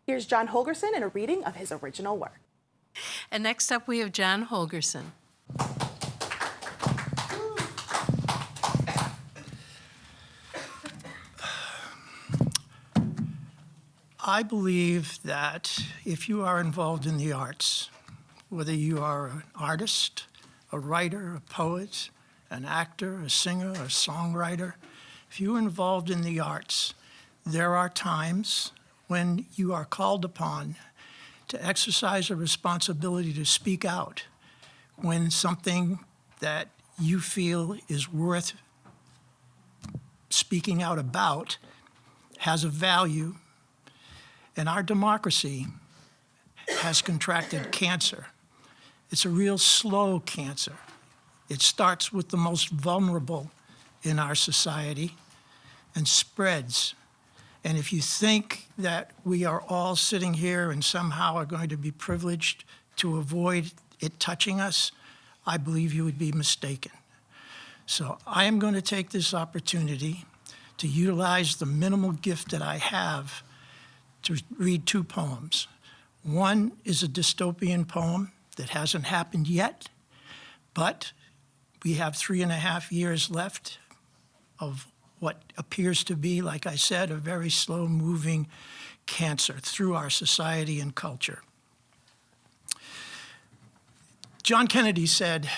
Here's John Holgerson in a reading of his original work. And next up, we have John Holgerson. I believe that if you are involved in the arts, whether you are an artist, a writer, a poet, an actor, a singer, a songwriter, if you're involved in the arts, there are times when you are called upon to exercise a responsibility to speak out when something that you feel is worth speaking out about has a value. And our democracy has contracted cancer. It's a real slow cancer. It starts with the most vulnerable in our society and spreads. And if you think that we are all sitting here and somehow are going to be privileged to avoid it touching us, I believe you would be mistaken. So I am going to take this opportunity to utilize the minimal gift that I have to read two poems. One is a dystopian poem that hasn't happened yet, but we have 3.5 years left of what appears to be, like I said, a very slow-moving cancer through our society and culture. John Kennedy said,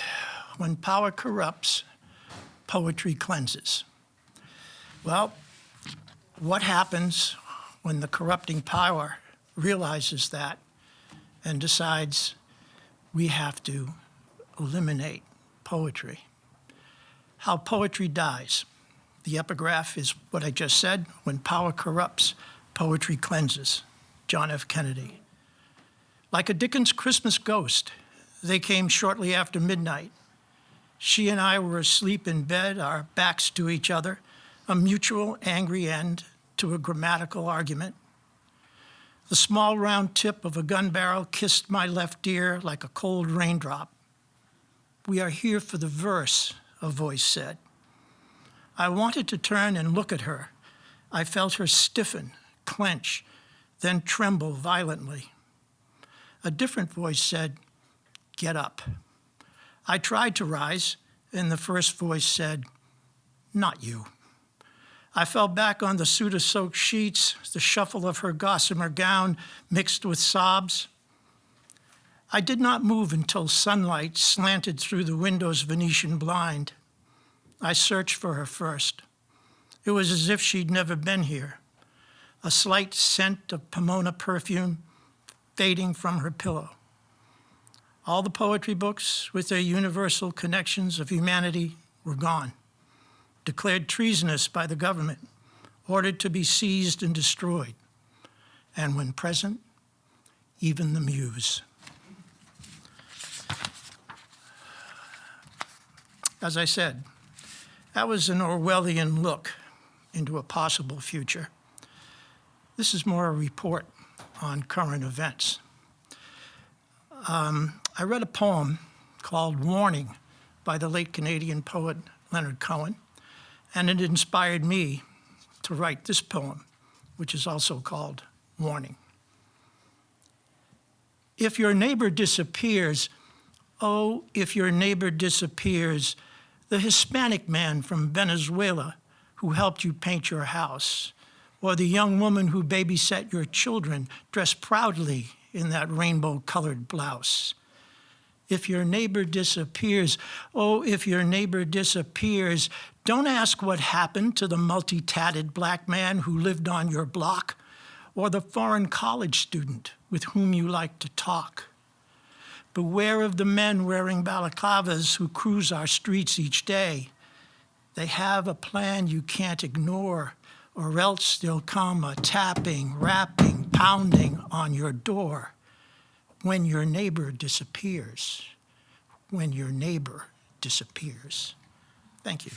"When power corrupts, poetry cleanses." Well, what happens when the corrupting power realizes that and decides we have to eliminate poetry? How poetry dies. The epigraph is what I just said: when power corrupts, poetry cleanses. John F. Kennedy. Like a Dickens Christmas ghost, they came shortly after midnight. She and I were asleep in bed, our backs to each other, a mutual angry end to a grammatical argument. The small round tip of a gun barrel kissed my left ear like a cold raindrop. "We are here for the verse," a voice said. I wanted to turn and look at her. I felt her stiffen, clench, then tremble violently. A different voice said, "Get up." I tried to rise, and the first voice said, "Not you." I fell back on the soda-soaked sheets, the shuffle of her gossamer gown mixed with sobs. I did not move until sunlight slanted through the window's Venetian blind. I searched for her first. It was as if she'd never been here. A slight scent of Pomona perfume fading from her pillow. All the poetry books with their universal connections of humanity were gone, declared treasonous by the government, ordered to be seized and destroyed. And when present, even the muse. As I said, that was an Orwellian look into a possible future. This is more a report on current events. I read a poem called "Warning" by the late Canadian poet Leonard Cohen, and it inspired me to write this poem, which is also called "Warning." If your neighbor disappears, oh, if your neighbor disappears, the Hispanic man from Venezuela who helped you paint your house, or the young woman who babysat your children dressed proudly in that rainbow-colored blouse. If your neighbor disappears, oh, if your neighbor disappears, don't ask what happened to the multi-tatted black man who lived on your block, or the foreign college student with whom you like to talk. Beware of the men wearing balaclavas who cruise our streets each day. They have a plan you can't ignore, or else there'll come a tapping, rapping, pounding on your door when your neighbor disappears. When your neighbor disappears. Thank you.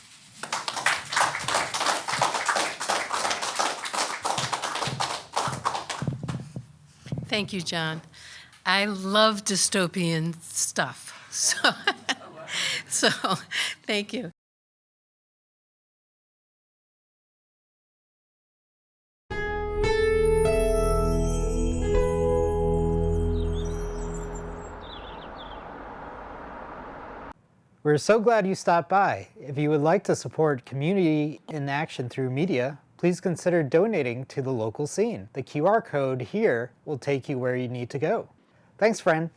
Thank you, John. I love dystopian stuff, so thank you. We're so glad you stopped by. If you would like to support community in action through media, please consider donating to the local scene. The QR code here will take you where you need to go. Thanks, friend.